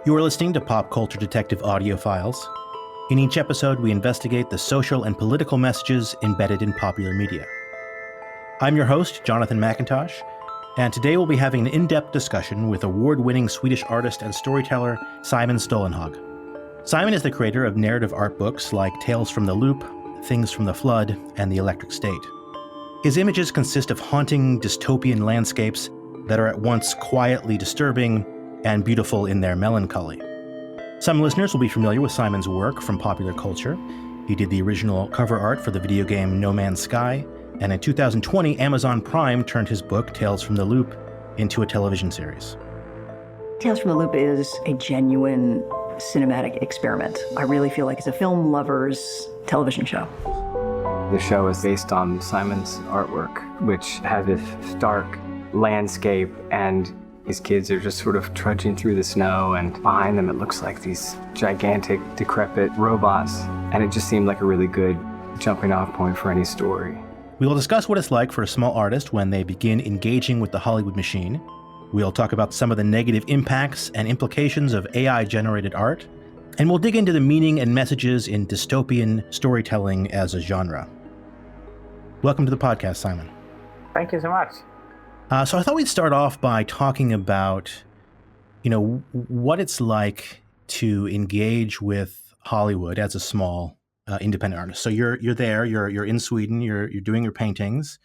You are listening to Pop Culture Detective Audio Files. In each episode, we investigate the social and political messages embedded in popular media. I'm your host, Jonathan McIntosh, and today we'll be having an in-depth discussion with award-winning Swedish artist and storyteller Simon Stålenhag. Simon is the creator of narrative art books like Tales from the Loop, Things from the Flood, and The Electric State. His images consist of haunting, dystopian landscapes that are at once quietly disturbing and beautiful in their melancholy. Some listeners will be familiar with Simon's work from popular culture. He did the original cover art for the video game No Man's Sky, and in 2020, Amazon Prime turned his book, Tales from the Loop, into a television series. Tales from the Loop is a genuine cinematic experiment. I really feel like it's a film lover's television show. The show is based on Simon's artwork, which has this stark landscape, and his kids are just sort of trudging through the snow, and behind them it looks like these gigantic, decrepit robots, and it just seemed like a really good jumping off point for any story. We will discuss what it's like for a small artist when they begin engaging with the Hollywood machine. We'll talk about some of the negative impacts and implications of AI-generated art, and we'll dig into the meaning and messages in dystopian storytelling as a genre. Welcome to the podcast, Simon. Thank you so much. So I thought we'd start off by talking about, what it's like to engage with Hollywood as a small independent artist. So you're there, you're in Sweden, you're doing your paintings,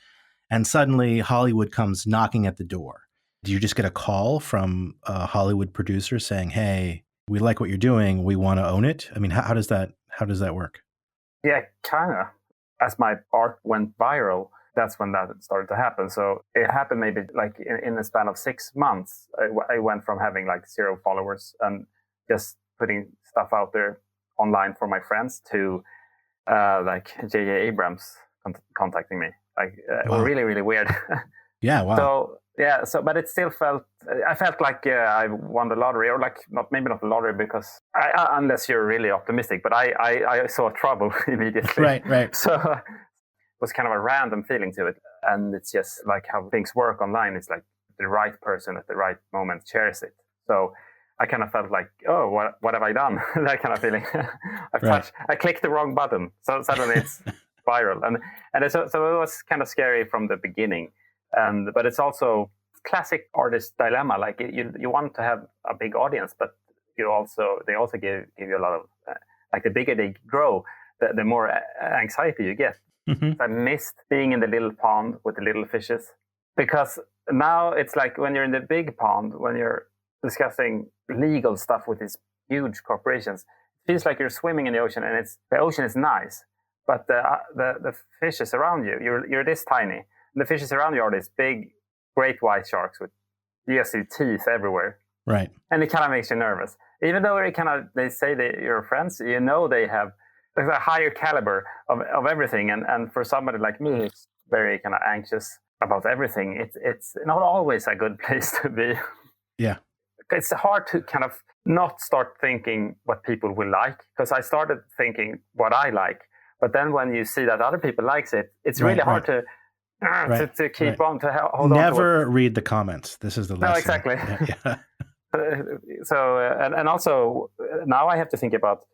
and suddenly Hollywood comes knocking at the door. Do you just get a call from a Hollywood producer saying, "Hey, we like what you're doing, we want to own it"? I mean, how does that work? Yeah, kind of. As my art went viral, that's when that started to happen. So it happened maybe like in the span of 6 months. I went from having like 0 followers and just putting stuff out there online for my friends to like J.J. Abrams contacting me. Wow. Really, really weird. Yeah, wow. But it still I felt like I won the lottery, or like maybe not the lottery, because unless you're really optimistic, but I saw trouble immediately. Right. So it was kind of a random feeling to it. And it's just like how things work online. It's like the right person at the right moment shares it. So I kind of felt like, oh, what have I done? That kind of feeling. I clicked the wrong button. So suddenly it's viral. So it was kind of scary from the beginning. But it's also classic artist dilemma. Like you want to have a big audience, but they also give you a lot of, like the bigger they grow, the more anxiety you get. Mm-hmm. I missed being in the little pond with the little fishes, because now it's like when you're in the big pond, when you're discussing legal stuff with these huge corporations, it feels like you're swimming in the ocean, and the ocean is nice, but the fishes around you, you're this tiny, and the fishes around you are these big, great white sharks with you see teeth everywhere. Right. And it kind of makes you nervous, even though they say that you're friends. They have a higher caliber of everything, and for somebody like me, it's very kind of anxious about everything. It's not always a good place to be. Yeah, it's hard to kind of not start thinking what people will like, because I started thinking what I like, but then when you see that other people likes it, it's really hard to keep on to hold on. Never read the comments. This is the lesson. No, exactly. Yeah. So and also now I have to think about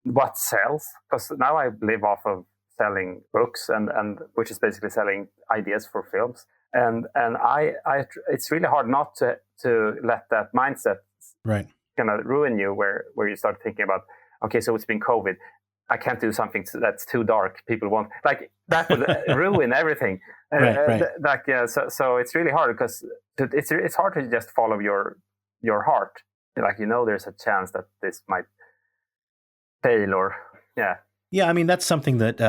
what sells, because now I live off of selling books, and which is basically selling ideas for films, and I it's really hard not to let that mindset kind of ruin you, where you start thinking about, okay, so it's been COVID, I can't do something that's too dark, people won't like that, would ruin everything. So it's really hard, because it's hard to just follow your heart, like there's a chance that this might fail, or I mean, that's something that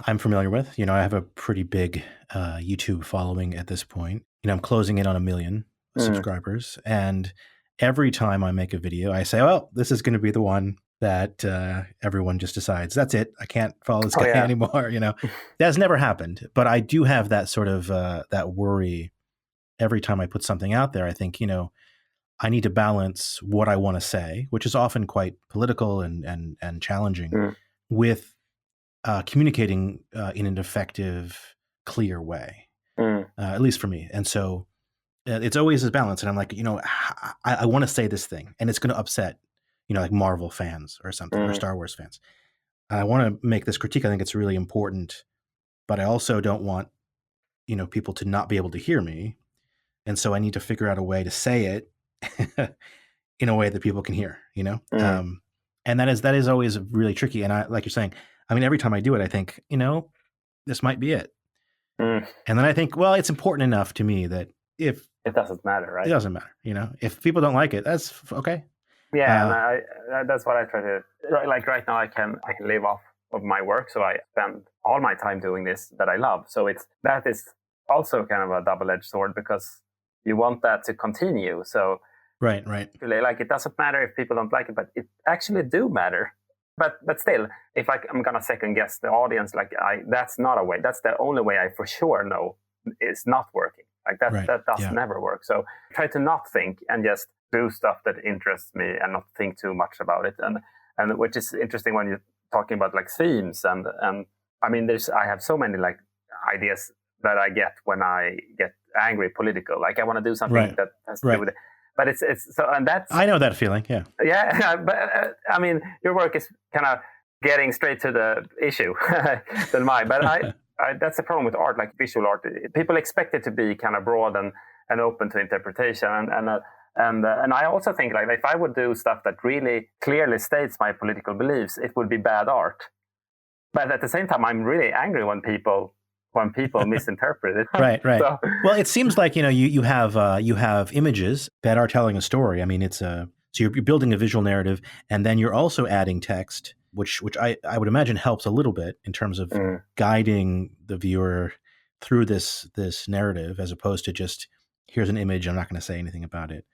I'm familiar with. I have a pretty big YouTube following at this point. I'm closing in on 1 million subscribers, and every time I make a video, I say, well, this is going to be the one that everyone just decides, that's it, I can't follow this guy anymore. That's never happened, but I do have that sort of that worry every time I put something out there. I think, I need to balance what I want to say, which is often quite political and challenging, with communicating in an effective, clear way, at least for me. And so it's always this balance. And I'm like, I want to say this thing and it's going to upset, like Marvel fans or something, or Star Wars fans. I want to make this critique. I think it's really important, but I also don't want, people to not be able to hear me. And so I need to figure out a way to say it in a way that people can hear, and that is always really tricky. And I, like you're saying, I mean, every time I do it, I think, this might be it. And then I think, well, it's important enough to me that if it doesn't matter, right? It doesn't matter. If people don't like it, that's okay. Yeah, and that's what I try to. Like right now, I can live off of my work, so I spend all my time doing this that I love. So that is also kind of a double-edged sword, because you want that to continue. So right. Like, it doesn't matter if people don't like it, but it actually do matter. But still, if I'm gonna second guess the audience, that's not a way. That's the only way I for sure know it's not working. Like that does never work. So try to not think and just do stuff that interests me and not think too much about it. And which is interesting when you're talking about like themes and I mean, I have so many like ideas that I get when I get angry political. Like I want to do something that has to do with it. But it's so, and that's, I know that feeling. Yeah. Yeah. But I mean, your work is kind of getting straight to the issue than mine. But that's the problem with art, like visual art. People expect it to be kind of broad and open to interpretation. And I also think like if I would do stuff that really clearly states my political beliefs, it would be bad art. But at the same time, I'm really angry when people misinterpret it. Right. So, well, it seems like you have images that are telling a story. I mean, so you're building a visual narrative, and then you're also adding text, which I would imagine helps a little bit in terms of guiding the viewer through this narrative, as opposed to just here's an image, I'm not going to say anything about it.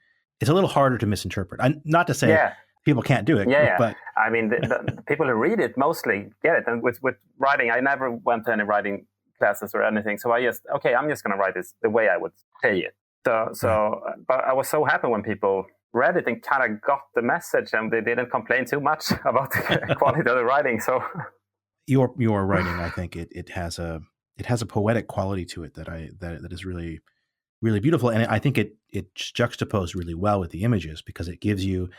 It's a little harder to misinterpret. Not to say people can't do it. Yeah. But I mean, the people who read it mostly get it. And with writing, I never went to any writing classes or anything. So I'm just going to write this the way I would say it. So, but I was so happy when people read it and kind of got the message, and they didn't complain too much about the quality of the writing. So your writing, I think it has a poetic quality to it that is really, really beautiful. And I think it's juxtaposed really well with the images, because it gives you,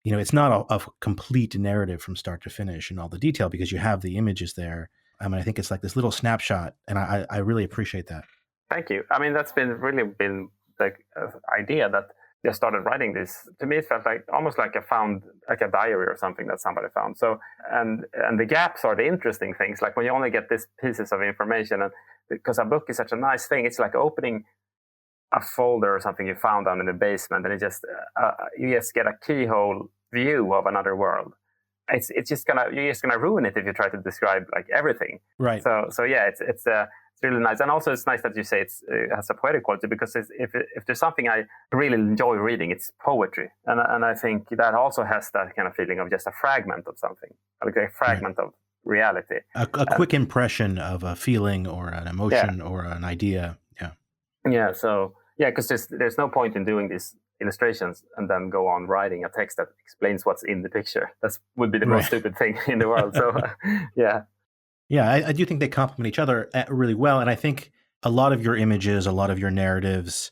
it's not a complete narrative from start to finish and all the detail, because you have the images there. I mean, I think it's like this little snapshot, and I really appreciate that. Thank you. I mean, that's really been the idea that I started writing this. To me, it felt like almost like I found like a diary or something that somebody found. So, and the gaps are the interesting things. Like when you only get these pieces of information, and because a book is such a nice thing, it's like opening a folder or something you found down in the basement, and you just get a keyhole view of another world. You're just gonna ruin it if you try to describe like everything. Right. So yeah, it's really nice, and also it's nice that you say it has a poetic quality, because if there's something I really enjoy reading, it's poetry, and I think that also has that kind of feeling of just a fragment of something, like a fragment of reality, a quick impression of a feeling or an emotion or an idea. Yeah. So because there's no point in doing these illustrations and then go on writing a text that explains what's in the picture. That would be the most stupid thing in the world. So, yeah. Yeah, I do think they complement each other really well. And I think a lot of your images, a lot of your narratives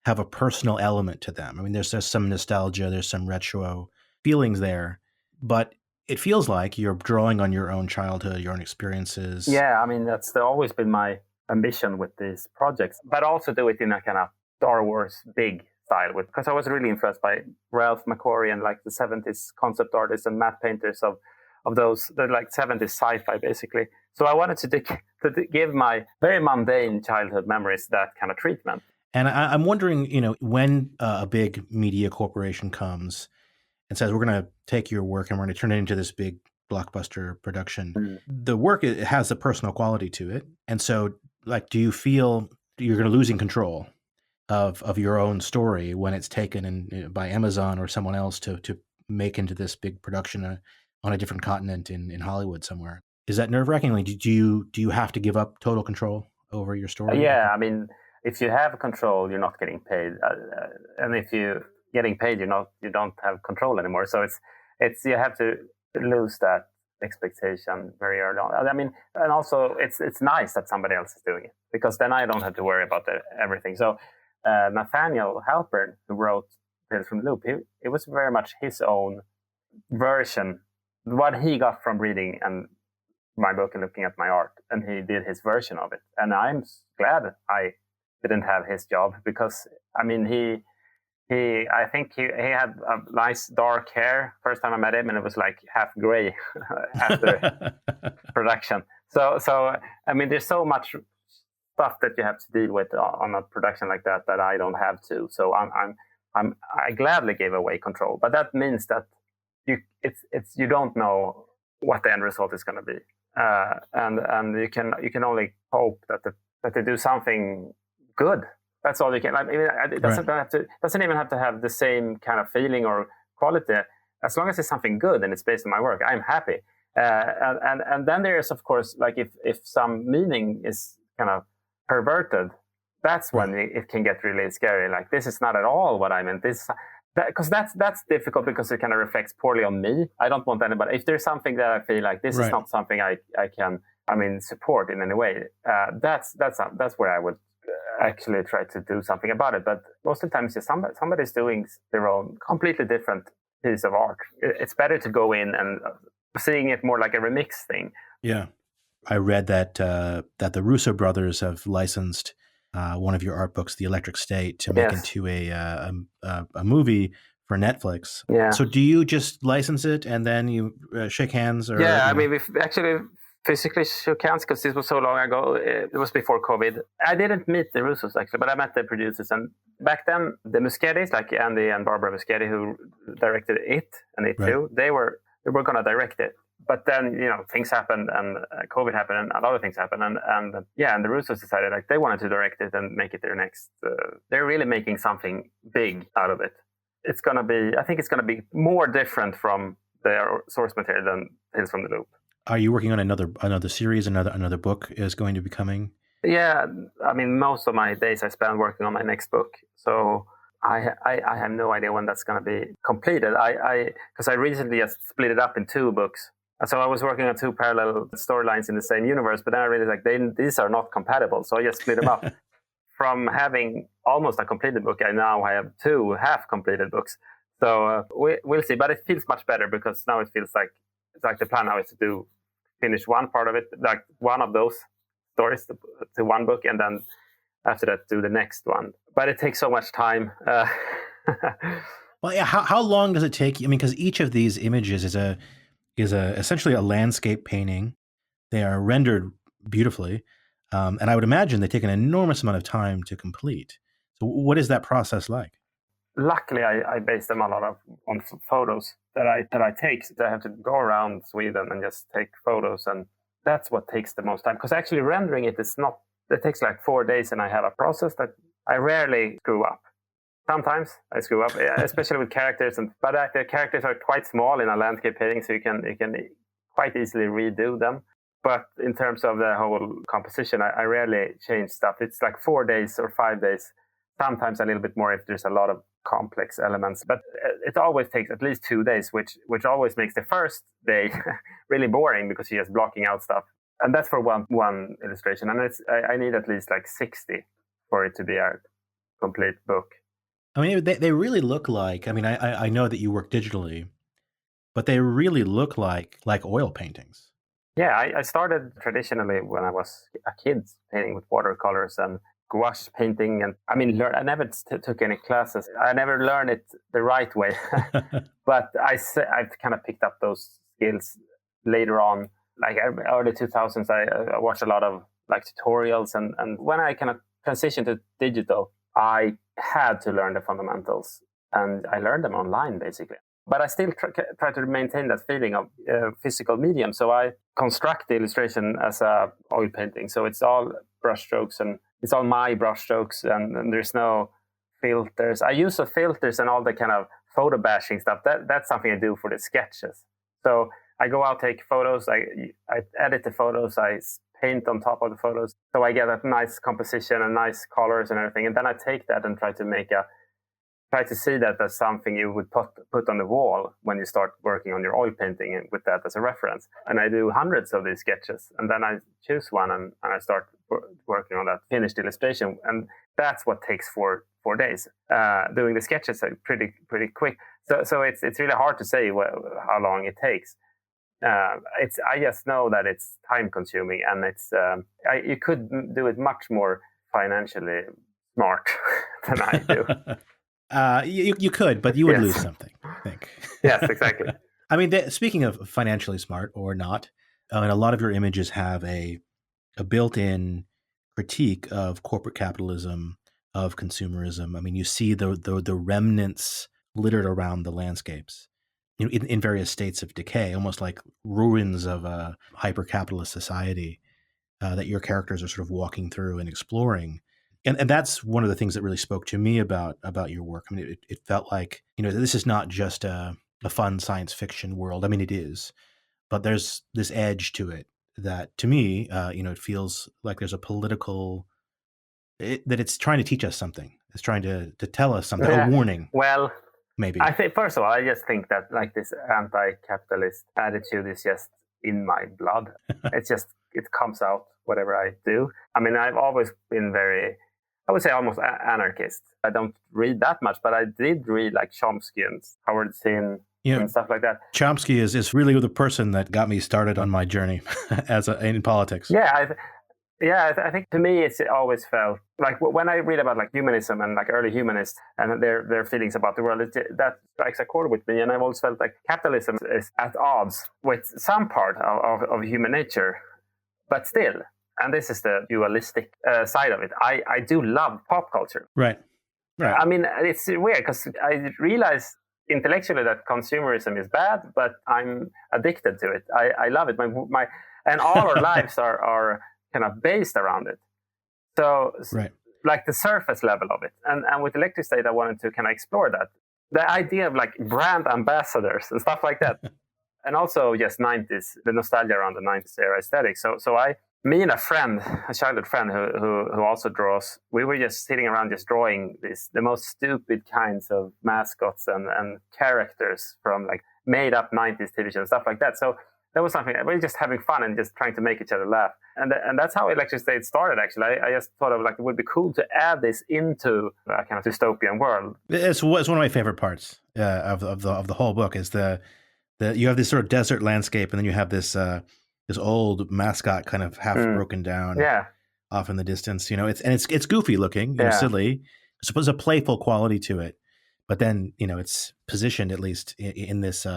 have a personal element to them. I mean, there's some nostalgia, there's some retro feelings there, but it feels like you're drawing on your own childhood, your own experiences. Yeah, I mean, that's always been my ambition with these projects, but also do it in a kind of Star Wars big style, because I was really influenced by Ralph McQuarrie and like the 70s concept artists and matte painters of those, the like 70s sci-fi basically. So I wanted to give my very mundane childhood memories that kind of treatment. And I'm wondering, when a big media corporation comes and says, we're going to take your work and we're going to turn it into this big blockbuster production, the work, it has a personal quality to it. And so like, do you feel you're going to losing control of your own story when it's taken by Amazon or someone else to make into this big production on a different continent in Hollywood somewhere? Is that nerve-wracking? Like, do you have to give up total control over your story? Yeah, I mean, if you have control, you're not getting paid, and if you're getting paid, you don't have control anymore. So it's you have to lose that expectation very early on. I mean, and also it's nice that somebody else is doing it, because then I don't have to worry about everything. So Nathaniel Halpern, who wrote Tales from the Loop, it was very much his own version, what he got from reading and my book and looking at my art, and he did his version of it. And I'm glad I didn't have his job, because I mean I think he had a nice dark hair first time I met him, and it was like half gray after production. So I mean, there's so much stuff that you have to deal with on a production like that I don't have to. So I gladly gave away control, but that means that you don't know what the end result is going to be, and you can only hope that they do something good. That's all you can. I mean, it doesn't even have to have the same kind of feeling or quality. As long as it's something good and it's based on my work, I'm happy. And then there is, of course, like if some meaning is kind of perverted, that's when it can get really scary. Like, this is not at all what I meant. Because that's difficult, because it kind of reflects poorly on me. I don't want anybody. If there's something that I feel like this is not something I can, support in any way, that's where I would actually try to do something about it. But most of the time, it's somebody's doing their own completely different piece of art. It's better to go in and seeing it more like a remix thing. Yeah, I read that the Russo brothers have licensed one of your art books, The Electric State, to make into a movie for Netflix. Yeah. So do you just license it and then you shake hands? Or, I mean, we've actually physically shook hands, because this was so long ago. It was before COVID. I didn't meet the Russos, actually, but I met the producers. And back then, the Muschiettis, like Andy and Barbara Muschietti, who directed It and It Too, they were going to direct it. But then, things happened, and COVID happened, and a lot of things happened. And the Russos decided like they wanted to direct it and make it their next. They're really making something big out of it. I think it's going to be more different from their source material than Tales from the Loop. Are you working on another series, another book is going to be coming? Yeah, I mean, most of my days I spend working on my next book. So I have no idea when that's going to be completed. Because I recently just split it up in 2 books. So I was working on 2 parallel storylines in the same universe, but then I realized these are not compatible. So I just split them up. From having almost a completed book, I now have 2 half-completed books. So we'll see. But it feels much better, because now it feels like the plan now is to finish one part of it, like one of those stories to one book, and then after that do the next one. But it takes so much time. Well, yeah. How long does it take? I mean, because each of these images is essentially a landscape painting. They are rendered beautifully, and I would imagine they take an enormous amount of time to complete. So, what is that process like? Luckily, I base them a lot on photos that I take. So I have to go around Sweden and just take photos, and that's what takes the most time. Because actually rendering it takes like 4 days, and I have a process that I rarely screw up. Sometimes I screw up, especially with characters, but the characters are quite small in a landscape painting, so you can quite easily redo them. But in terms of the whole composition, I rarely change stuff. It's like 4 days or 5 days, sometimes a little bit more if there's a lot of complex elements. But it always takes at least 2 days, which always makes the first day really boring, because you're just blocking out stuff. And that's for one illustration. And I need at least like 60 for it to be a complete book. I mean, they really look like, I mean, I know that you work digitally, but they really look like oil paintings. Yeah, I started traditionally when I was a kid, painting with watercolors and gouache painting. And I mean, I never took any classes. I never learned it the right way. But I've kind of picked up those skills later on. Like early 2000s, I watched a lot of like tutorials. And when I kind of transitioned to digital, I had to learn the fundamentals. And I learned them online, basically. But I still try to maintain that feeling of physical medium. So I construct the illustration as a oil painting. So it's all brushstrokes, and it's all my brushstrokes, and there's no filters. I use the filters and all the kind of photo bashing stuff. That's something I do for the sketches. So I go out, take photos, I edit the photos, I paint on top of the photos. So I get that nice composition and nice colors and everything. And then I take that and try to see that as something you would put on the wall when you start working on your oil painting, and with that as a reference. And I do hundreds of these sketches, and then I choose one and I start working on that finished illustration. And that's what takes 4 4 days. Doing the sketches are pretty quick. So it's really hard to say how long it takes. I just know that it's time consuming, and you could do it much more financially smart than I do. You could, but you would lose something, I think. Yes, exactly. I mean, speaking of financially smart or not, and a lot of your images have a built-in critique of corporate capitalism, of consumerism. I mean, you see the remnants littered around the landscapes, in various states of decay, almost like ruins of a hyper-capitalist society that your characters are sort of walking through and exploring. And that's one of the things that really spoke to me about your work. I mean, it felt like, this is not just a fun science fiction world. I mean, it is, but there's this edge to it that, to me, it feels like there's a political, that it's trying to teach us something. It's trying to tell us something, a warning. Well, maybe. I think, first of all, I just think that like this anti-capitalist attitude is just in my blood. It comes out whatever I do. I mean, I've always been I would say almost anarchist. I don't read that much, but I did read like Chomsky and Howard Zinn and stuff like that. Chomsky is really the person that got me started on my journey in politics. Yeah, I think to me it's always felt like when I read about like humanism and like early humanists and their feelings about the world, that strikes a chord with me. And I've always felt like capitalism is at odds with some part of human nature, but still. And this is the dualistic side of it. I do love pop culture. Right. I mean, it's weird because I realize intellectually that consumerism is bad, but I'm addicted to it. I love it. And all our lives are kind of based around it. So, like the surface level of it. And with Electric State, I wanted to kind of explore that. The idea of like brand ambassadors and stuff like that. And also just 90s, the nostalgia around the 90s era aesthetic. So me and a childhood friend who also draws, we were just sitting around just drawing the most stupid kinds of mascots and characters from like made up 90s TV shows and stuff like that. So that was something, we were just having fun and just trying to make each other laugh. And that's how Electric State started, actually. I just thought of like, it would be cool to add this into a kind of dystopian world. It's one of my favorite parts of the whole book is you have this sort of desert landscape, and then you have this old mascot kind of half broken down off in the distance. It's goofy looking, silly. There's a playful quality to it, but then it's positioned at least in this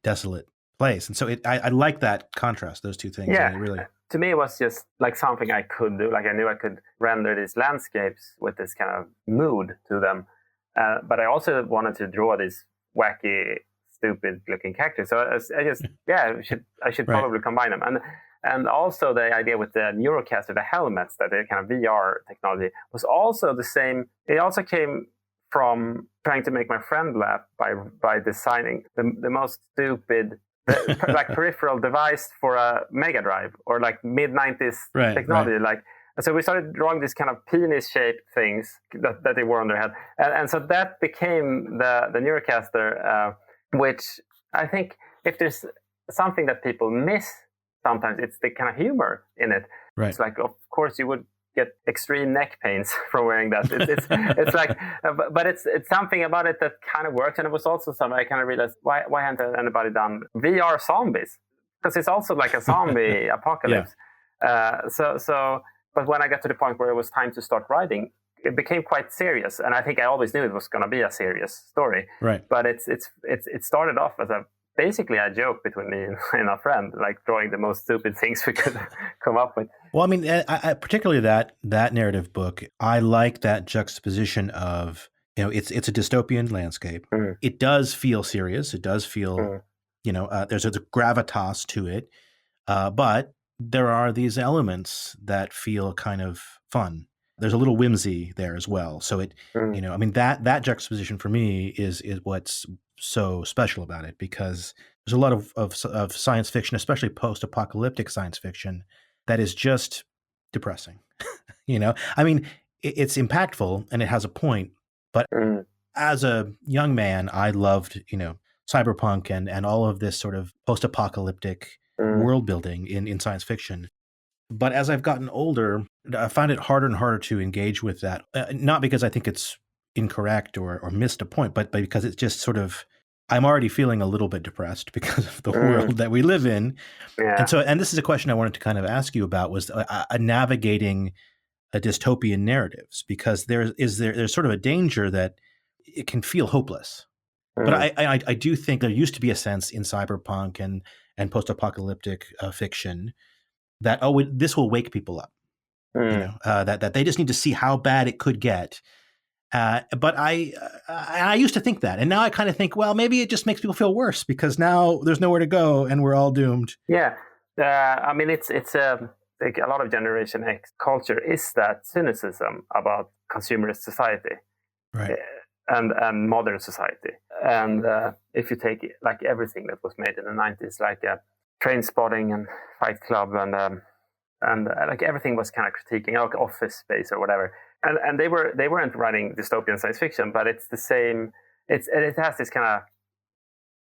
desolate place, and so I like that contrast, those two things. Yeah, really. To me, it was just like something I could do. Like I knew I could render these landscapes with this kind of mood to them, but I also wanted to draw these wacky, stupid looking characters. So I should probably combine them. And also the idea with the Neurocaster, the helmets, that the kind of VR technology was also the same. It also came from trying to make my friend laugh by designing the most stupid like peripheral device for a Mega Drive or like mid-90s technology. Like, so we started drawing these kind of penis-shaped things that they wore on their head. And so that became the Neurocaster, which I think if there's something that people miss sometimes, it's the kind of humor in it. Right. It's like, of course, you would get extreme neck pains from wearing that. It's like, but it's something about it that kind of works. And it was also something I kind of realized, why hadn't anybody done VR zombies? Because it's also like a zombie apocalypse. But when I got to the point where it was time to start writing, it became quite serious. And I think I always knew it was going to be a serious story. Right. But it started off as basically a joke between me and a friend, like drawing the most stupid things we could come up with. Well, I mean, I particularly that narrative book, I like that juxtaposition of, it's a dystopian landscape. Mm. It does feel serious. It does feel, there's a gravitas to it. But there are these elements that feel kind of fun. There's a little whimsy there as well. So I mean, that juxtaposition for me is what's so special about it, because there's a lot of science fiction, especially post-apocalyptic science fiction, that is just depressing. I mean, it's impactful and it has a point, but as a young man, I loved, cyberpunk and all of this sort of post-apocalyptic world building in science fiction. But as I've gotten older, I find it harder and harder to engage with that. Not because I think it's incorrect or missed a point, but because it's just sort of, I'm already feeling a little bit depressed because of the world that we live in. Yeah. And this is a question I wanted to kind of ask you about, was navigating dystopian narratives, because there's sort of a danger that it can feel hopeless. But I do think there used to be a sense in cyberpunk and post-apocalyptic fiction that, this will wake people up. That they just need to see how bad it could get. But I used to think that, and now I kind of think, well, maybe it just makes people feel worse because now there's nowhere to go and we're all doomed. Yeah, I mean, it's like a lot of Generation X culture is that cynicism about consumerist society, right, and modern society. And if you take like everything that was made in the 90s, like Train Spotting and Fight Club and like everything was kind of critiquing like Office Space or whatever. And they weren't writing dystopian science fiction, but it's the same. It has this kind of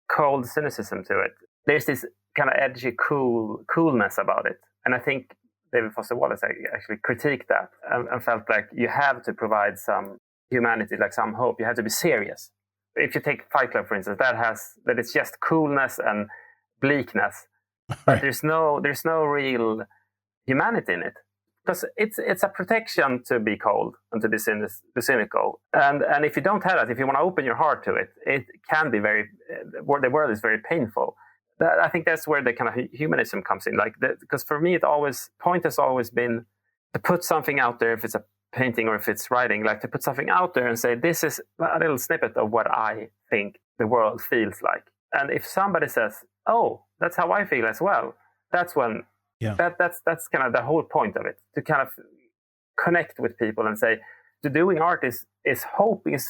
cold cynicism to it. There's this kind of edgy coolness about it, and I think David Foster Wallace actually critiqued that and felt like you have to provide some humanity, like some hope. You have to be serious. If you take Fight Club, for instance, that it's just coolness and bleakness, but there's no real humanity in it. Because it's a protection to be cold and to be cynical. And if you don't have that, if you want to open your heart to it, it can be the world is very painful. I think that's where the kind of humanism comes in. Because for me, point has always been to put something out there, if it's a painting or if it's writing, like to put something out there and say, this is a little snippet of what I think the world feels like. And if somebody says, oh, that's how I feel as well, that's when... Yeah. That's kind of the whole point of it, to kind of connect with people and say, doing art is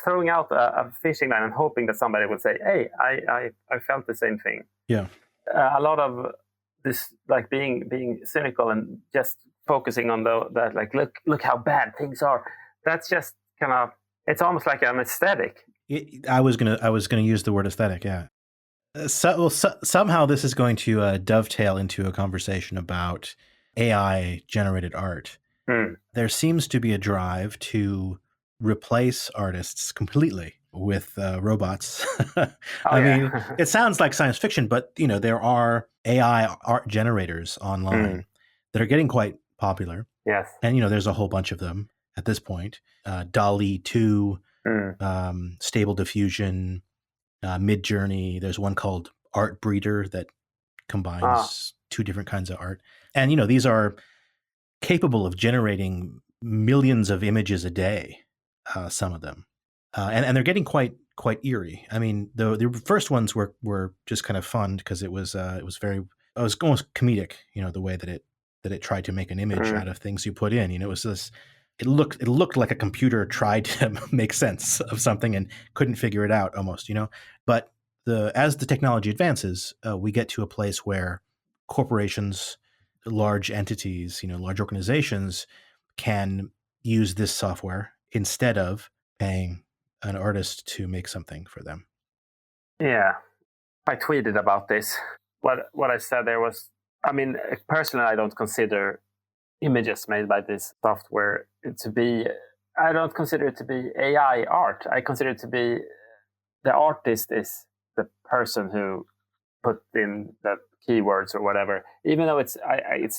throwing out a fishing line and hoping that somebody will say, hey, I felt the same thing. Yeah. A lot of this, like being cynical and just focusing on that, like look how bad things are. That's just kind of, it's almost like an aesthetic. I was gonna use the word aesthetic. Yeah. Somehow this is going to dovetail into a conversation about AI-generated art. There seems to be a drive to replace artists completely with robots. I mean, it sounds like science fiction, but there are AI art generators online that are getting quite popular. Yes, and there's a whole bunch of them at this point. DALL-E 2, Stable Diffusion. Midjourney. There's one called Art Breeder that combines two different kinds of art. And, these are capable of generating millions of images a day, some of them. And they're getting quite eerie. I mean, the first ones were just kind of fun because it was almost comedic, the way that it tried to make an image out of things you put in. It was this... It looked like a computer tried to make sense of something and couldn't figure it out almost, But as the technology advances, we get to a place where corporations, large entities, large organizations can use this software instead of paying an artist to make something for them. Yeah, I tweeted about this. What I said there was, I mean, personally, I don't consider images made by this software I don't consider it to be AI art. I consider it to be the artist is the person who put in the keywords or whatever. Even though it's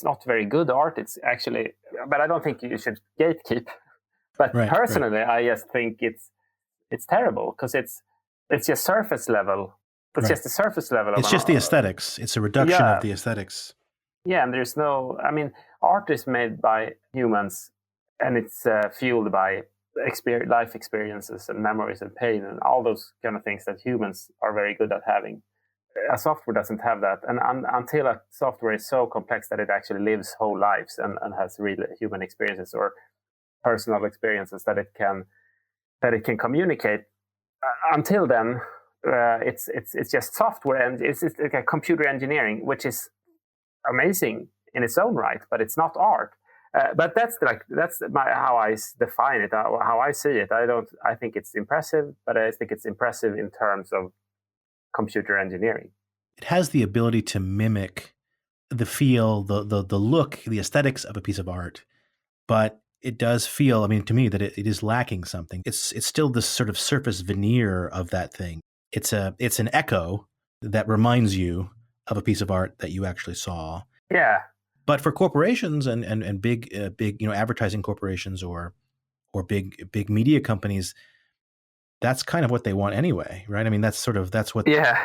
not very good art, it's actually. But I don't think you should gatekeep. But personally, I just think it's terrible because it's just surface level. It's just the surface level. It's just the aesthetics. It's a reduction of the aesthetics. Yeah, and there's no. I mean, art is made by humans, and it's fueled by life experiences and memories and pain and all those kind of things that humans are very good at having. A software doesn't have that, and until a software is so complex that it actually lives whole lives and has real human experiences or personal experiences that it can communicate. Until then, it's just software, and it's like a computer engineering, which is amazing in its own right, but it's not art. But that's how I define it, how I see it. I think it's impressive, but I think it's impressive in terms of computer engineering. It has the ability to mimic the feel, the look, the aesthetics of a piece of art, but it does feel, I mean, to me, that it is lacking something. It's still this sort of surface veneer of that thing. It's an echo that reminds you of a piece of art that you actually saw. Yeah. But for corporations and big advertising corporations or big media companies, that's kind of what they want anyway, right? I mean, that's what. Yeah.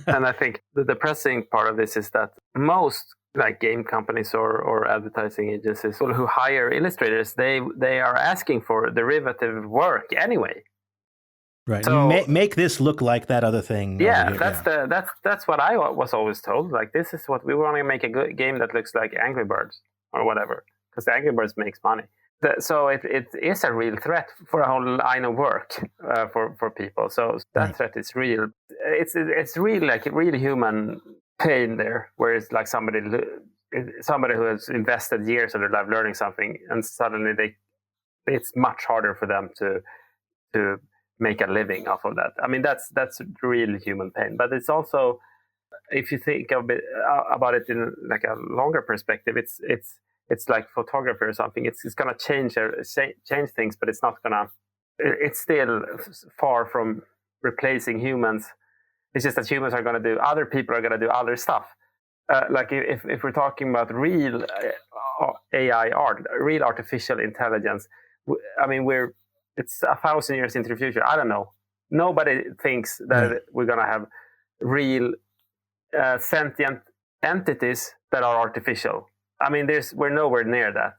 And I think the depressing part of this is that most like game companies or advertising agencies who hire illustrators, they are asking for derivative work anyway. Right. So make this look like that other thing. Yeah, that's what I was always told. Like, this is what we want to make a good game that looks like Angry Birds or whatever, because Angry Birds makes money. So it is a real threat for a whole line of work for people. So that threat is real. It's really like a really human pain there, where it's like somebody who has invested years of their life learning something, and suddenly it's much harder for them to make a living off of that. I mean, that's really human pain. But it's also, if you think about it in like a longer perspective, it's like photography or something. It's going to change things, but it's not going to. It's still far from replacing humans. It's just that humans are going to do. Other people are going to do other stuff. Like if we're talking about real AI art, real artificial intelligence. I mean, it's 1,000 years into the future. I don't know. Nobody thinks that we're going to have real sentient entities that are artificial. I mean, we're nowhere near that.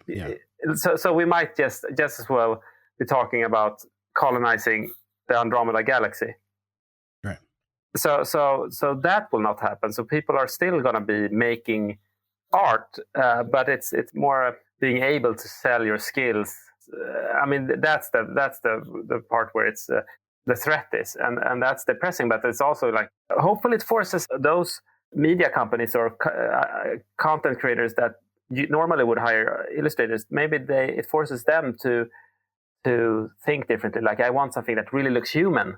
Yeah, So we might just as well be talking about colonizing the Andromeda galaxy. Right. So that will not happen. So people are still going to be making art, but it's more being able to sell your skills. I mean, that's the part where it's the threat is, and that's depressing. But it's also like, hopefully it forces those media companies or content creators that you normally would hire illustrators. Maybe it forces them to think differently. Like, I want something that really looks human,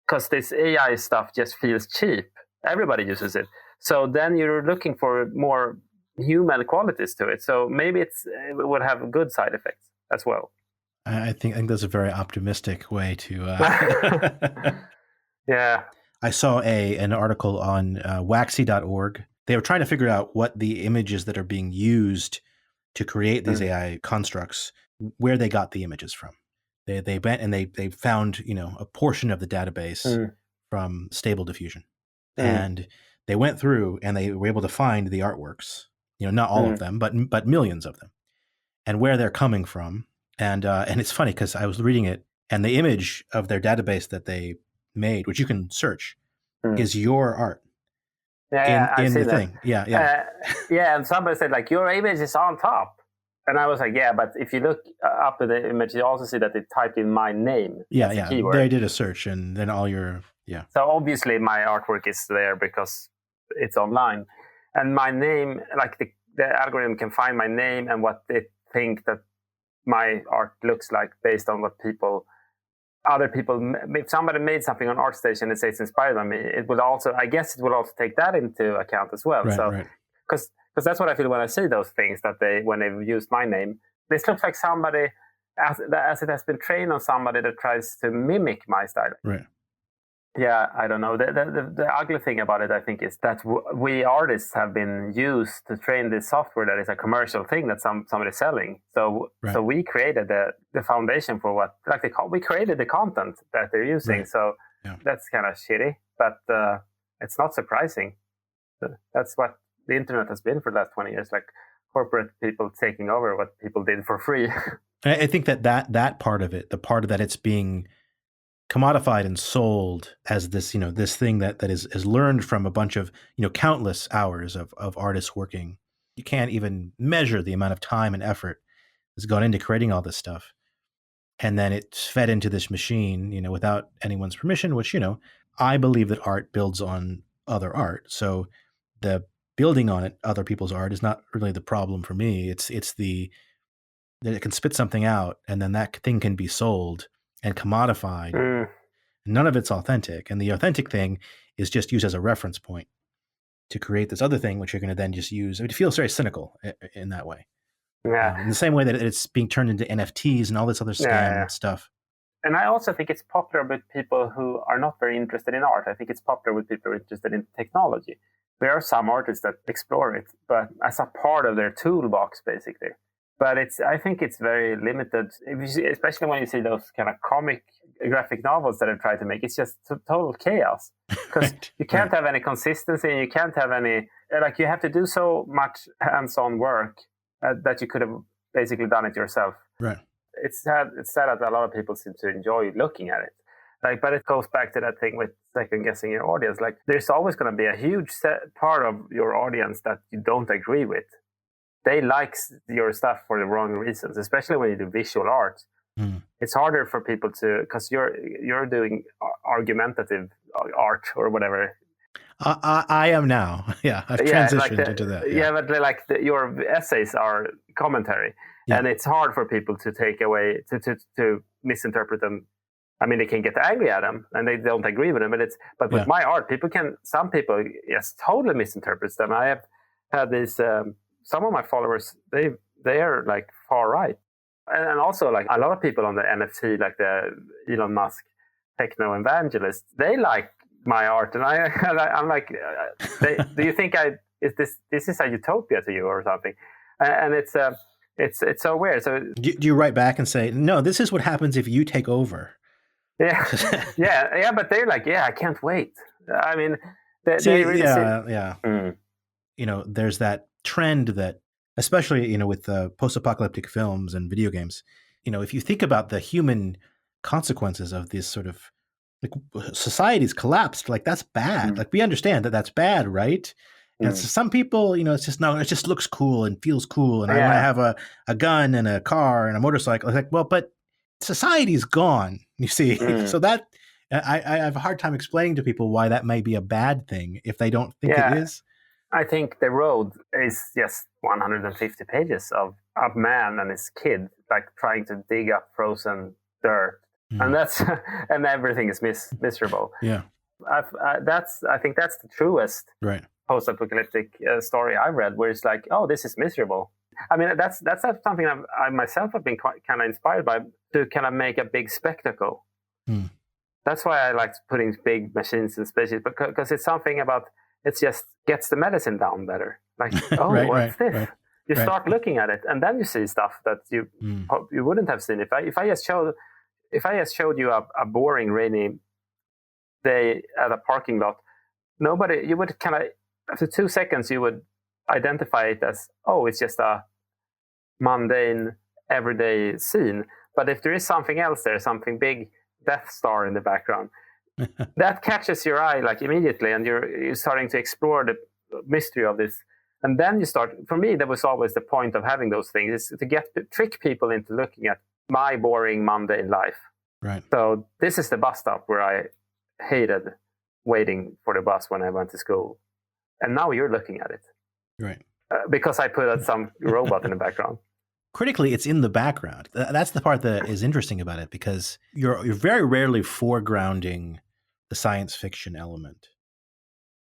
because this AI stuff just feels cheap. Everybody uses it, so then you're looking for more human qualities to it. So maybe it would have good side effects as well. I think that's a very optimistic way to. Yeah. I saw an article on waxy.org. They were trying to figure out what the images that are being used to create these AI constructs, where they got the images from. They went and they found, a portion of the database from Stable Diffusion. And they went through and they were able to find the artworks, not all of them, but millions of them, and where they're coming from. And it's funny because I was reading it, and the image of their database that they made, which you can search, is your art. In the thing. Yeah. And somebody said, like, your image is on top. And I was like, yeah, but if you look up at the image, you also see that they typed in my name. Yeah. They did a search, and then all your, So obviously my artwork is there because it's online. And my name, like the algorithm can find my name and what they think that my art looks like based on what other people, if somebody made something on ArtStation and says it's inspired by me, it will also take that into account as well. Right. Because that's what I feel when I see those things, that when they've used my name, this looks like somebody, as it has been trained on somebody that tries to mimic my style. Right. Yeah, I don't know. The ugly thing about it, I think, is that we artists have been used to train this software that is a commercial thing that somebody's selling. So we created the foundation for what, like we created the content that they're using. Right. So that's kind of shitty, but it's not surprising. That's what the internet has been for the last 20 years, like corporate people taking over what people did for free. I think that part of it, the part of that it's being commodified and sold as this, this thing that is learned from a bunch of, countless hours of artists working. You can't even measure the amount of time and effort that's gone into creating all this stuff. And then it's fed into this machine, without anyone's permission, which, I believe that art builds on other art. So the building on it, other people's art, is not really the problem for me. It's that it can spit something out, and then that thing can be sold and commodified. None of it's authentic. And the authentic thing is just used as a reference point to create this other thing, which you're going to then just use. It feels very cynical in that way. Yeah. In the same way that it's being turned into NFTs and all this other scam stuff. And I also think it's popular with people who are not very interested in art. I think it's popular with people interested in technology. There are some artists that explore it, but as a part of their toolbox, basically. But I think it's very limited, especially when you see those kind of comic graphic novels that I try to make. It's just total chaos because you can't have any consistency, and you can't have any, like, you have to do so much hands-on work that you could have basically done it yourself. Right. It's sad that a lot of people seem to enjoy looking at it. Like, but it goes back to that thing with second guessing your audience. Like, there's always going to be a huge part of your audience that you don't agree with. They like your stuff for the wrong reasons, especially when you do visual art. It's harder for people to, because you're doing argumentative art or whatever. I am now. Yeah, I've transitioned into that. Yeah, but like your essays are commentary, and it's hard for people to take away, to misinterpret them. I mean, they can get angry at them and they don't agree with them, but with my art, some people, yes, totally misinterprets them. I have had these, some of my followers, they are like far right. And also, like, a lot of people on the NFT, like the Elon Musk techno evangelist, they like my art. And I'm like, do you think this is a utopia to you or something? And it's so weird. So do you write back and say, no, this is what happens if you take over? Yeah, yeah, but they're like, I can't wait. I mean, they really you know, there's that trend that, especially, you know, with post-apocalyptic films and video games, you know, if you think about the human consequences of this sort of, like, society's collapsed, like, that's bad. Like, we understand that that's bad, right? And so some people, you know, it's just, no, it just looks cool and feels cool, and I want to have a gun and a car and a motorcycle. It's like, well, but society's gone, you see. So that I have a hard time explaining to people why that may be a bad thing if they don't think it is. I think The Road is just 150 pages of a man and his kid, like, trying to dig up frozen dirt, and and everything is miserable. Yeah, I think that's the truest post-apocalyptic story I've read, where it's like, oh, this is miserable. I mean, that's something I myself have been kind of inspired by, to kind of make a big spectacle. That's why I like putting big machines in spaces, because it's something about, it just gets the medicine down better. Like, oh, what's this? You start looking at it, and then you see stuff that you wouldn't have seen if I just showed you a boring rainy day at a parking lot. You would kind of, after 2 seconds, you would identify it as, oh, it's just a mundane everyday scene. But if there is something else there, something big, Death Star in the background, that catches your eye, like, immediately, and you're starting to explore the mystery of this. And then you start, for me, that was always the point of having those things, is to trick people into looking at my boring, mundane life. Right. So this is the bus stop where I hated waiting for the bus when I went to school. And now you're looking at it. Right. Because I put some robot in the background. Critically, it's in the background. That's the part that is interesting about it, because you're very rarely foregrounding the science fiction element.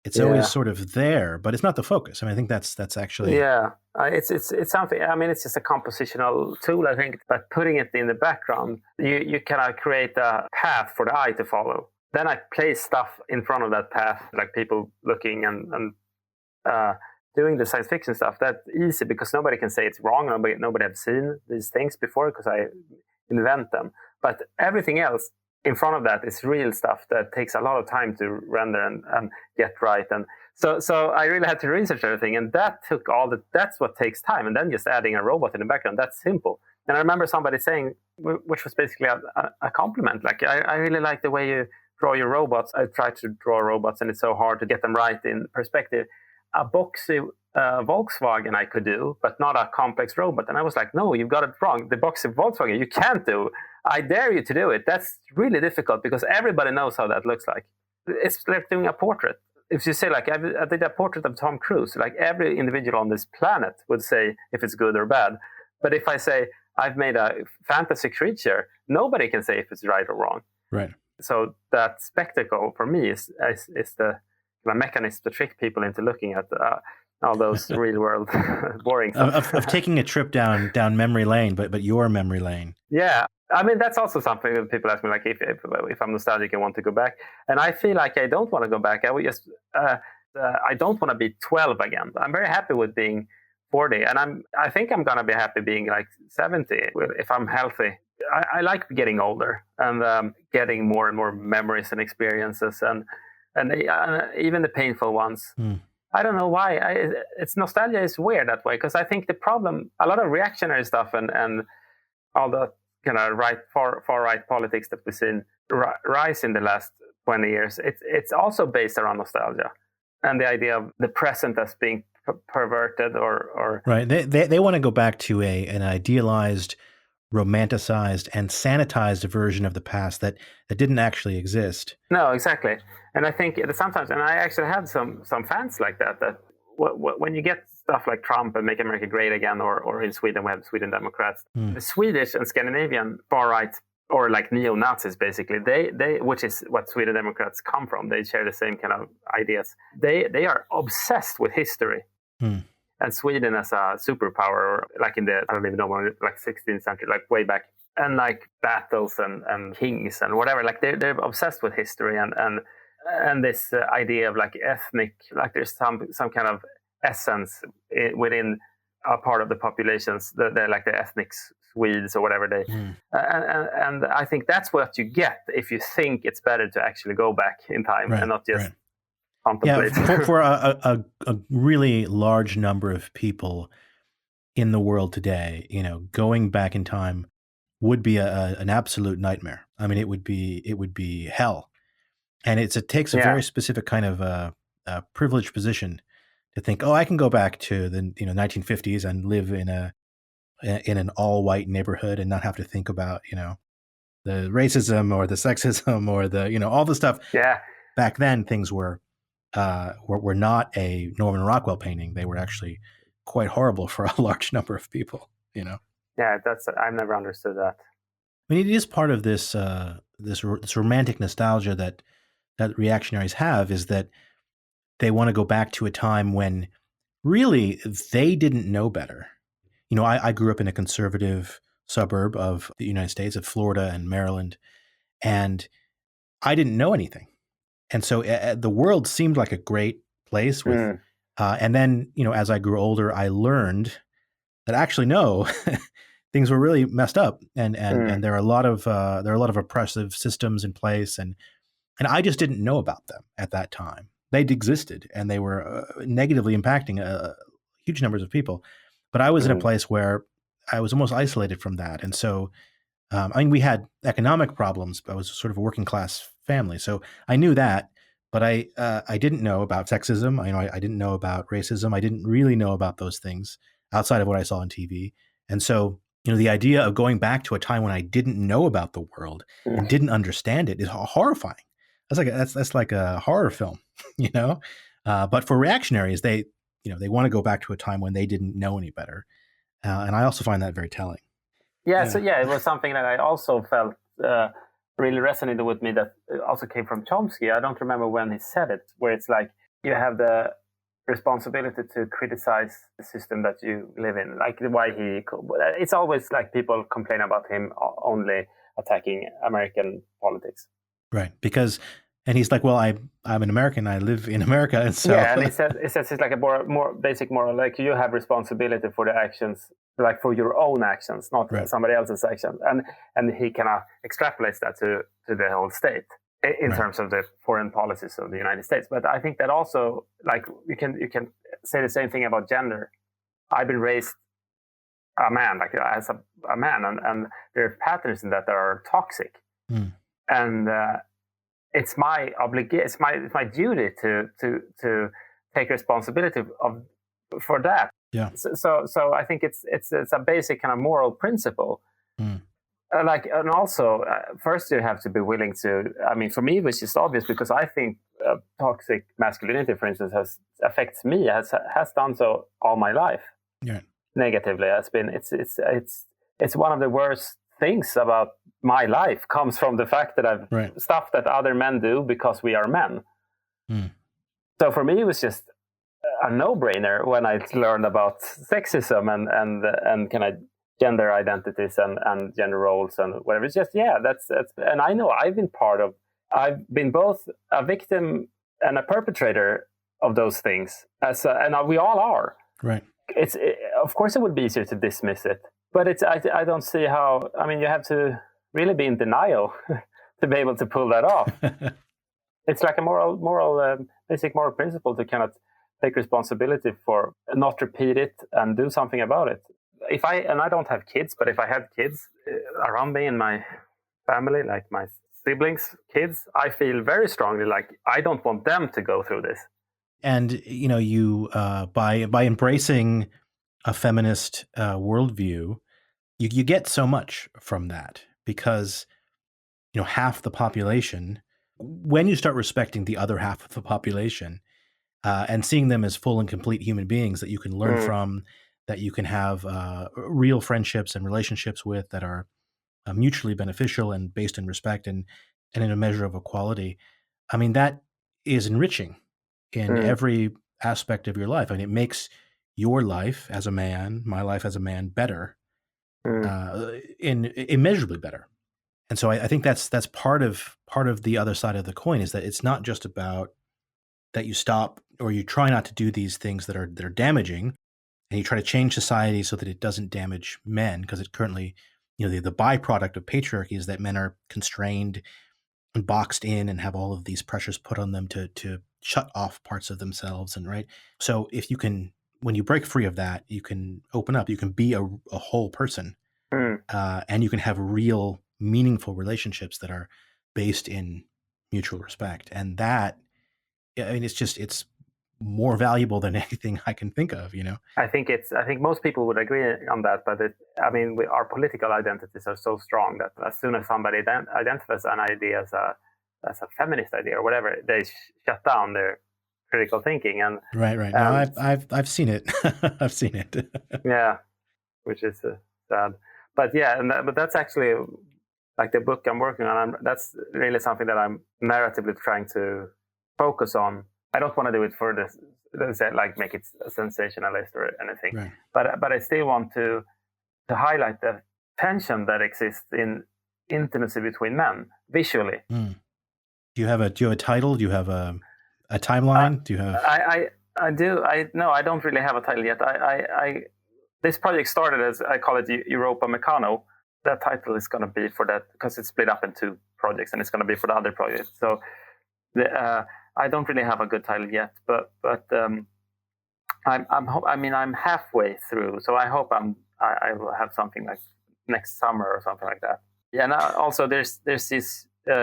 It's always sort of there, but it's not the focus. I mean, I think that's actually... Yeah, it's something, I mean, it's just a compositional tool, I think, but putting it in the background, you kind of create a path for the eye to follow. Then I place stuff in front of that path, like people looking and doing the science fiction stuff. That's easy because nobody can say it's wrong. Nobody has seen these things before because I invent them. But everything else in front of that is real stuff that takes a lot of time to render and get right. And so I really had to research everything, and that took that's what takes time. And then just adding a robot in the background, that's simple. And I remember somebody saying, which was basically a compliment, like, I really like the way you draw your robots. I try to draw robots, and it's so hard to get them right in perspective. A boxy Volkswagen I could do, but not a complex robot. And I was like, no, you've got it wrong. The boxy Volkswagen, you can't do. I dare you to do it. That's really difficult because everybody knows how that looks like. It's like doing a portrait. If you say, like, I did a portrait of Tom Cruise, like, every individual on this planet would say if it's good or bad. But if I say I've made a fantasy creature, nobody can say if it's right or wrong. Right. So that spectacle for me is the mechanism to trick people into looking at all those real world boring stuff. Of taking a trip down memory lane, but your memory lane. Yeah. I mean, that's also something that people ask me, like, if I'm nostalgic and want to go back. And I feel like I don't want to go back. I would just, I don't want to be 12 again. I'm very happy with being 40. And I think I'm going to be happy being like 70 if I'm healthy. I like getting older and getting more and more memories and experiences and even the painful ones. I don't know why. It's nostalgia is weird that way, because I think the problem, a lot of reactionary stuff and all the kind of far right politics that we've seen rise in the last 20 years, it's also based around nostalgia and the idea of the present as being perverted or right. They want to go back to an idealized, romanticized, and sanitized version of the past that didn't actually exist. No, exactly. And I think sometimes, and I actually had some fans like that when you get stuff like Trump and Make America Great Again, or in Sweden we have Sweden Democrats, the Swedish and Scandinavian far right, or like neo-Nazis basically, they which is what Sweden Democrats come from, they share the same kind of ideas. They are obsessed with history. And Sweden as a superpower, like in the, I don't even know, like 16th century, like way back, and like battles and kings and whatever, like they're obsessed with history and this idea of like ethnic, like there's some kind of essence within a part of the populations, they're like the ethnic Swedes or whatever they, and I think that's what you get if you think it's better to actually go back in time and not just contemplate. Yeah, for a really large number of people in the world today, going back in time would be an absolute nightmare. I mean, it would be hell, and it takes a very specific kind of a privileged position to think, I can go back to the 1950s and live in an all white neighborhood and not have to think about the racism or the sexism or the all the stuff. Yeah, back then things were not a Norman Rockwell painting. They were actually quite horrible for a large number of people. Yeah, I've never understood that. I mean, it is part of this romantic nostalgia that reactionaries have, is that they want to go back to a time when really they didn't know better. I grew up in a conservative suburb of the United States, of Florida and Maryland, and I didn't know anything. And so the world seemed like a great place with, and then, as I grew older, I learned that actually, no, things were really messed up. And there are a lot of oppressive systems in place. And I just didn't know about them at that time. They'd existed and they were negatively impacting huge numbers of people. But I was in a place where I was almost isolated from that. And so, we had economic problems. I was sort of a working class family. So I knew that, but I didn't know about sexism. I didn't know about racism. I didn't really know about those things outside of what I saw on TV. And so, the idea of going back to a time when I didn't know about the world and didn't understand it is horrifying. That's like a horror film, But for reactionaries, they want to go back to a time when they didn't know any better. And I also find that very telling. So it was something that I also felt really resonated with me, that also came from Chomsky. I don't remember when he said it, where it's like you have the responsibility to criticize the system that you live in. Like it's always like people complain about him only attacking American politics. Right, and he's like, well, I'm an American. I live in America, and so and it says it's like a more basic moral. Like you have responsibility for the actions, like for your own actions, not somebody else's actions. And he kind of extrapolates that to the whole state in terms of the foreign policies of the United States. But I think that also, like you can say the same thing about gender. I've been raised a man, like as a man, and there are patterns in that are toxic, and it's my obligation. It's my duty to take responsibility for that. Yeah. So I think it's a basic kind of moral principle. And also, first you have to be willing to. I mean, for me, which is obvious, because I think toxic masculinity, for instance, affects me. Has done so all my life. Yeah. Negatively, it's one of the worst things about my life comes from the fact that I've stuff that other men do because we are men. So for me, it was just a no-brainer when I learned about sexism and kind of gender identities and gender roles and whatever. It's just, that's and I know I've been both a victim and a perpetrator of those things, and we all are. Right. Of course, it would be easier to dismiss it, but I don't see how. I mean, you have to really be in denial to be able to pull that off. It's like a basic moral principle to kind of take responsibility for not repeat it and do something about it. I don't have kids, but if I had kids around me in my family, like my siblings' kids, I feel very strongly like I don't want them to go through this. And, you by embracing a feminist worldview, you get so much from that because, half the population, when you start respecting the other half of the population and seeing them as full and complete human beings that you can learn from, that you can have real friendships and relationships with that are mutually beneficial and based in respect and in a measure of equality. I mean, that is enriching in every aspect of your life. I mean, it makes your life as a man, my life as a man, better, immeasurably better. And so I think that's part of the other side of the coin is that it's not just about that you stop or you try not to do these things that are damaging, and you try to change society so that it doesn't damage men, because it currently, the byproduct of patriarchy is that men are constrained and boxed in and have all of these pressures put on them to shut off parts of themselves. And right. So if you can, when you break free of that, you can open up, you can be a whole person, and you can have real, meaningful relationships that are based in mutual respect. And that, I mean, it's more valuable than anything I can think of, I think most people would agree on that, but our political identities are so strong that as soon as somebody identifies an idea as a feminist idea or whatever, they shut down their critical thinking. And right. No, I've seen it. I've seen it. Yeah, which is sad. But but that's actually like the book I'm working on. That's really something that I'm narratively trying to focus on. I don't want to do it for this, like make it sensationalist or anything. Right. But I still want to highlight the tension that exists in intimacy between men visually. Do you have a title? Do you have a timeline? Do you have? I do. I don't really have a title yet. This project started as, I call it Europa Meccano. That title is going to be for that because it's split up in two projects, and it's going to be for the other project. So I don't really have a good title yet, but I'm halfway through, so I hope I will have something like next summer or something like that. Yeah, and also there's this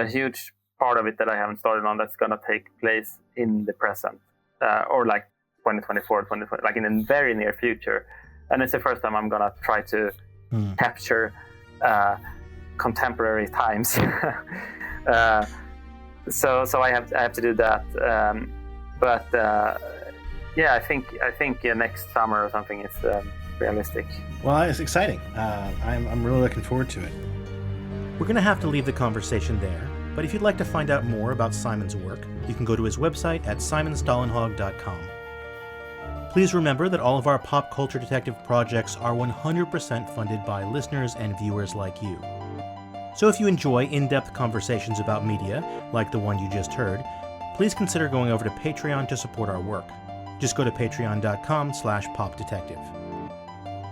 huge part of it that I haven't started on that's going to take place in the present, or like 2024, 2020, like in the very near future. And it's the first time I'm going to try to capture contemporary times. So I have to do that. I think next summer or something is realistic. Well, it's exciting. I'm really looking forward to it. We're going to have to leave the conversation there, but if you'd like to find out more about Simon's work, you can go to his website at simonstålenhag.com. Please remember that all of our pop culture detective projects are 100% funded by listeners and viewers like you. So if you enjoy in-depth conversations about media, like the one you just heard, please consider going over to Patreon to support our work. Just go to patreon.com/popdetective.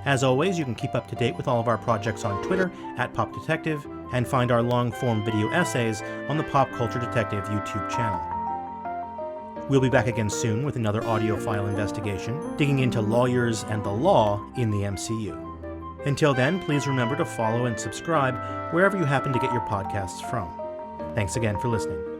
As always, you can keep up to date with all of our projects on Twitter @popdetective and find our long-form video essays on the Pop Culture Detective YouTube channel. We'll be back again soon with another audiophile investigation, digging into lawyers and the law in the MCU. Until then, please remember to follow and subscribe wherever you happen to get your podcasts from. Thanks again for listening.